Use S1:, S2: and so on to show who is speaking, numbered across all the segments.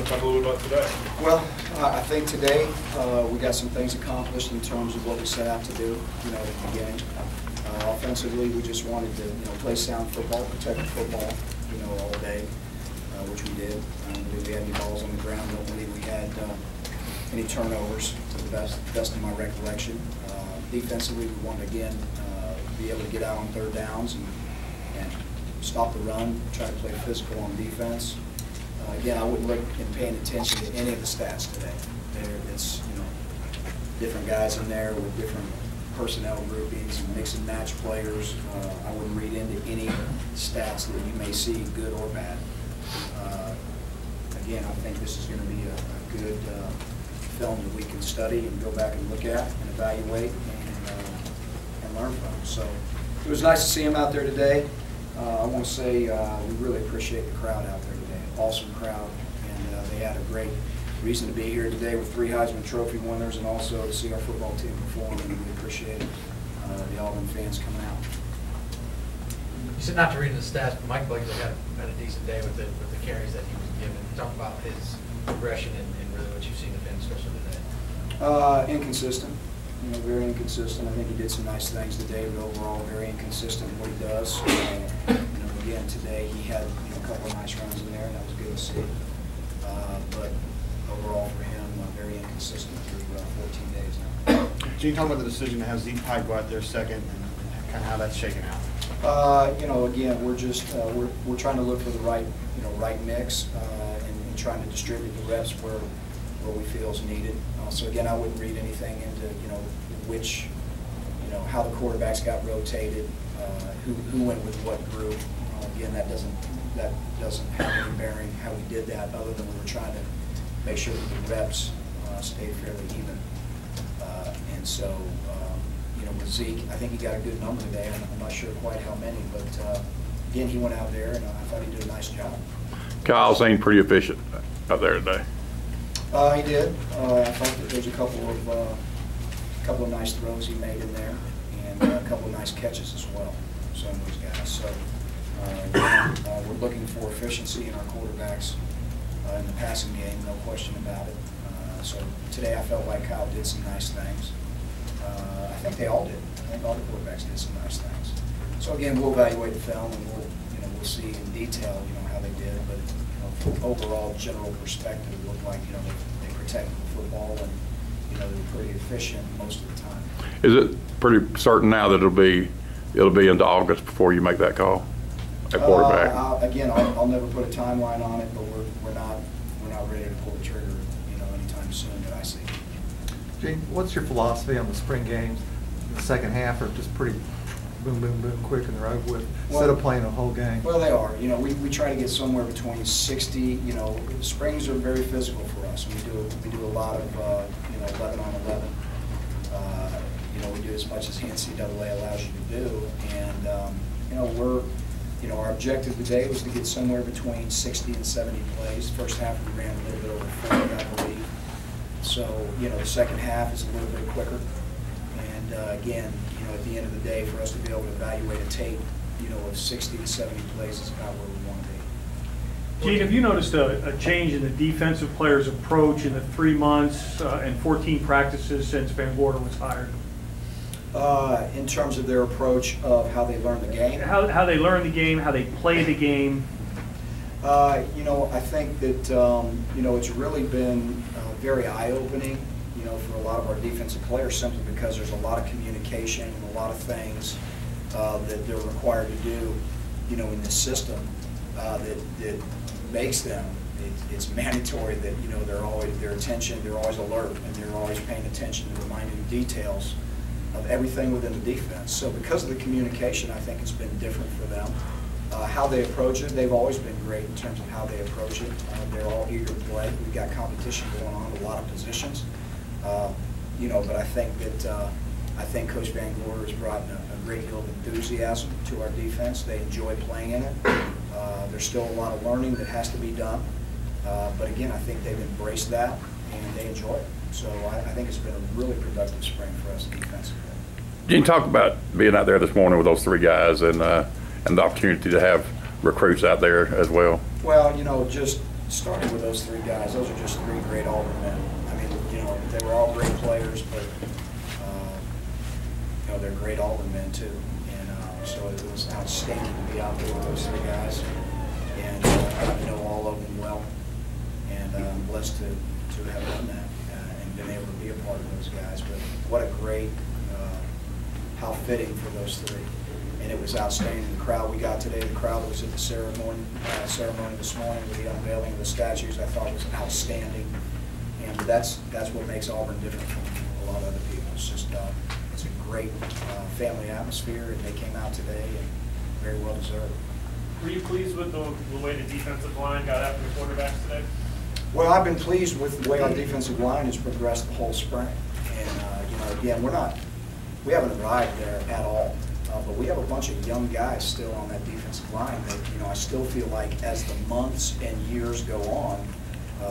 S1: talk a little bit about today.
S2: Well, I think today we got some things accomplished in terms of what we set out to do, at the beginning. Offensively, we just wanted to, play sound football, protect the football, all day, which we did. I don't believe we had any balls on the ground. I don't believe we had any turnovers, to the best of my recollection. Defensively, we wanted to, again, be able to get out on third downs and stop the run, try to play physical on defense. Again, I wouldn't look and paying attention to any of the stats today. It's different guys in there with different personnel groupings and mix and match players. I wouldn't read into any stats that you may see, good or bad. Again, I think this is going to be a good film that we can study and go back and look at and evaluate and learn from. So it was nice to see him out there today. I want to say we really appreciate the crowd out there today. Awesome crowd, and they had a great reason to be here today with 3 Heisman Trophy winners, and also to see our football team perform, and we appreciate the Auburn fans coming out.
S3: You said not to read the stats, but Mike Blakely had a decent day with the carries that he was given. Talk about his progression and really what you've seen of him, especially today.
S2: Inconsistent. Very inconsistent. I think he did some nice things today, but overall very inconsistent in what he does. Again, today he had a couple of nice runs in there, and that was good to see. But overall for him, very inconsistent through 14 days now.
S4: Gene, talk about the decision to have Zeke Pike go out there second and kind of how that's shaken out.
S2: Again, we're just we're trying to look for the right mix and trying to distribute the reps where we feel is needed. So again, I wouldn't read anything into which how the quarterbacks got rotated, who went with what group. Again, that doesn't have any bearing how we did that, other than we were trying to make sure that the reps stayed fairly even. And so with Zeke, I think he got a good number today. I'm not sure quite how many, but again, he went out there, and I thought he did a nice job.
S1: Kyle seemed pretty efficient out there today.
S2: He did. I thought that there's a couple of nice throws he made in there, and a couple of nice catches as well. Some of those guys. So we're looking for efficiency in our quarterbacks in the passing game, no question about it. So today I felt like Kyle did some nice things. I think they all did. I think all the quarterbacks did some nice things. So again, we'll evaluate the film, and we'll see in detail how they did. But from overall general perspective, it looked like they protected the football, and they were pretty efficient most of the time.
S1: Is it pretty certain now that it'll be into August before you make that call at quarterback?
S2: Again, I'll never put a timeline on it, but we're not ready to pull the trigger anytime soon that I see.
S5: Gene, what's your philosophy on the spring games? The second half are just pretty boom, boom, boom, quick and they're over with, instead of playing a whole game?
S2: Well, they are. We try to get somewhere between 60. Springs are very physical for us. We do a lot of 11 on 11. We do as much as the NCAA allows you to do, and our objective today was to get somewhere between 60 and 70 plays. First half we ran a little bit over 40, I believe. So the second half is a little bit quicker. And again, at the end of the day, for us to be able to evaluate a tape, of 60 to 70 plays is about where we want to be.
S6: Gene, have you noticed a change in the defensive players' approach in the 3 months and 14 practices since Van Gorder was hired?
S2: In terms of their approach of how they learn the game?
S6: How they learn the game, how they play the game.
S2: I think that, it's really been very eye-opening, for a lot of our defensive players, simply because there's a lot of communication and a lot of things that they're required to do, in this system that makes them, it's mandatory that, they're always alert, and they're always paying attention to the minute details of everything within the defense. So because of the communication, I think it's been different for them. How they approach it, they've always been great in terms of how they approach it. They're all eager to play. We've got competition going on in a lot of positions. But I think Coach Van Gorder has brought a great deal of enthusiasm to our defense. They enjoy playing in it. There's still a lot of learning that has to be done. But again, I think they've embraced that, and they enjoy it. So I think it's been a really productive spring for us defensively.
S1: Gene, talk about being out there this morning with those 3 guys and the opportunity to have recruits out there as well.
S2: Well, just starting with those three guys, those are just three great Auburn men. I mean, you know, they were all great players, but, you know, they're great Auburn men too. And so it was outstanding to be out there with those three guys. And I know all of them well. And I'm blessed to have done that and been able to be a part of those guys. But what a great, how fitting for those three. And it was outstanding. The crowd we got today, the crowd that was at the ceremony this morning with the unveiling of the statues, I thought was outstanding. And that's what makes Auburn different from a lot of other people. It's just it's a great family atmosphere, and they came out today and very well deserved.
S7: Were you pleased with the way the defensive line got after the quarterbacks today?
S2: Well, I've been pleased with the way our defensive line has progressed the whole spring. And you know, again, we haven't arrived there at all. But we have a bunch of young guys still on that defensive line that, you know, I still feel like as the months and years go on,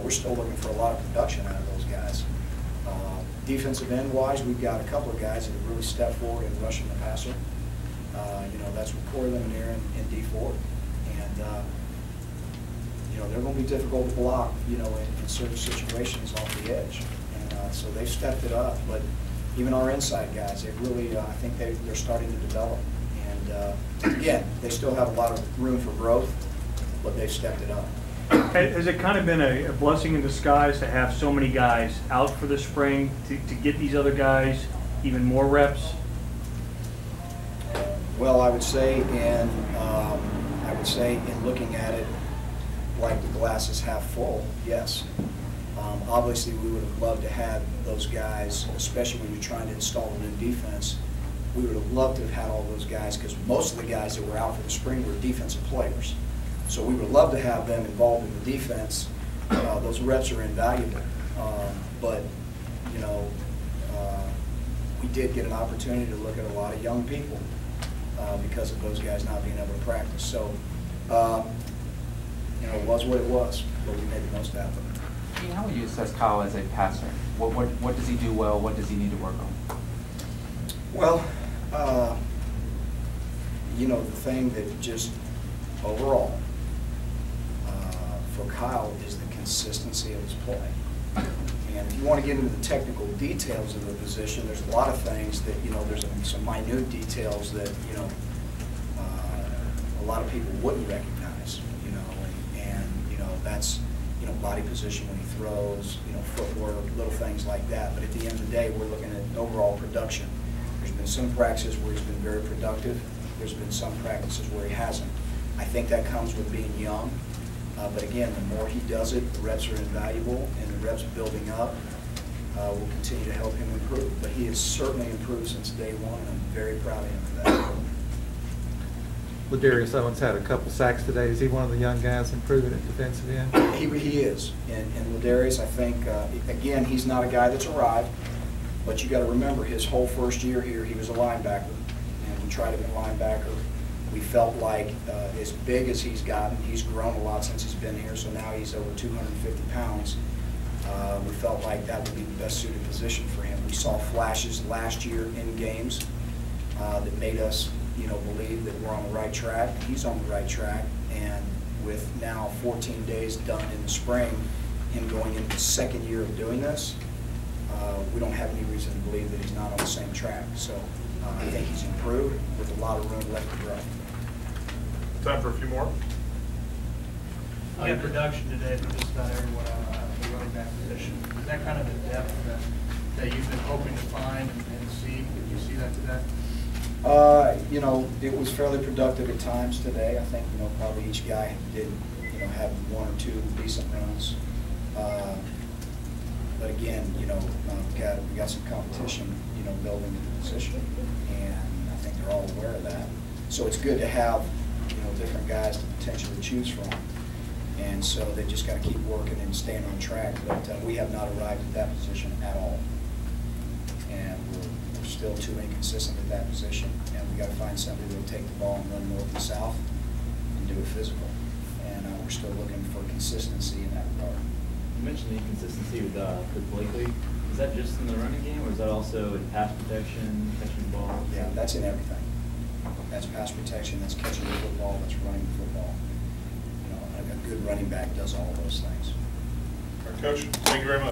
S2: we're still looking for a lot of production out of those guys. Defensive end wise, we've got a couple of guys that have really stepped forward in rushing the passer. You know, that's with Corey Lemonnier and D4. And, you know, they're going to be difficult to block, you know, in certain situations off the edge. And so they've stepped it up. But even our inside guys, they really, I think they're starting to develop. And again, they still have a lot of room for growth, but they've stepped it up.
S6: Has it kind of been a blessing in disguise to have so many guys out for the spring to get these other guys even more reps?
S2: Well, I would say in looking at it like the glass is half full, yes. Obviously, we would have loved to have those guys, especially when you're trying to install a new defense. We would have loved to have had all those guys, because most of the guys that were out for the spring were defensive players. So we would love to have them involved in the defense. Those reps are invaluable. But, you know, we did get an opportunity to look at a lot of young people because of those guys not being able to practice. So, you know, it was what it was, but we made the most out of it.
S8: How would you assess Kyle as a passer? What does he do well? What does he need to work on?
S2: Well, you know, the thing that just overall for Kyle is the consistency of his play. And if you want to get into the technical details of the position, there's a lot of things that, you know, there's some minute details that, you know, a lot of people wouldn't recognize, you know, and you know, that's, you know, body position when he throws, you know, footwork, little things like that. But at the end of the day, we're looking at overall production. There's been some practices where he's been very productive. There's been some practices where he hasn't. I think that comes with being young. But again, the more he does it, the reps are invaluable, and the reps building up will continue to help him improve. But he has certainly improved since day one, and I'm very proud of him for that.
S5: Ladarius Owens had a couple sacks today. Is he one of the young guys improving at defensive end?
S2: He is. And Ladarius, I think, again, he's not a guy that's arrived, but you got to remember his whole first year here, he was a linebacker, and we tried him at linebacker. We felt like as big as he's gotten, he's grown a lot since he's been here, so now he's over 250 pounds. We felt like that would be the best suited position for him. We saw flashes last year in games that made us, you know, believe that we're on the right track. He's on the right track, and with now 14 days done in the spring, him going into the second year of doing this, we don't have any reason to believe that he's not on the same track. So I think he's improved with a lot of room left to grow.
S1: Time for a few more.
S7: You had production today from just about everyone on the running back position. Is that kind of the depth that you've been hoping to find and see? Did you see that today?
S2: You know, it was fairly productive at times today. I think, you know, probably each guy did, you know, have one or two decent runs. But again, you know, we got some competition, you know, building the position, and I think they're all aware of that. So it's good to have, you know, different guys to potentially choose from. And so they just got to keep working and staying on track. But we have not arrived at that position at all. And we're still too inconsistent at that position. And we got to find somebody that will take the ball and run north and south and do it physical. And we're still looking for consistency in that regard.
S9: You mentioned the inconsistency with Blakely. Is that just in the running game, or is that also in pass protection, catching the ball?
S2: Yeah, that's in everything. That's pass protection, that's catching the football, that's running the football. You know, a good running back does all those things.
S10: Coach, thank you very much.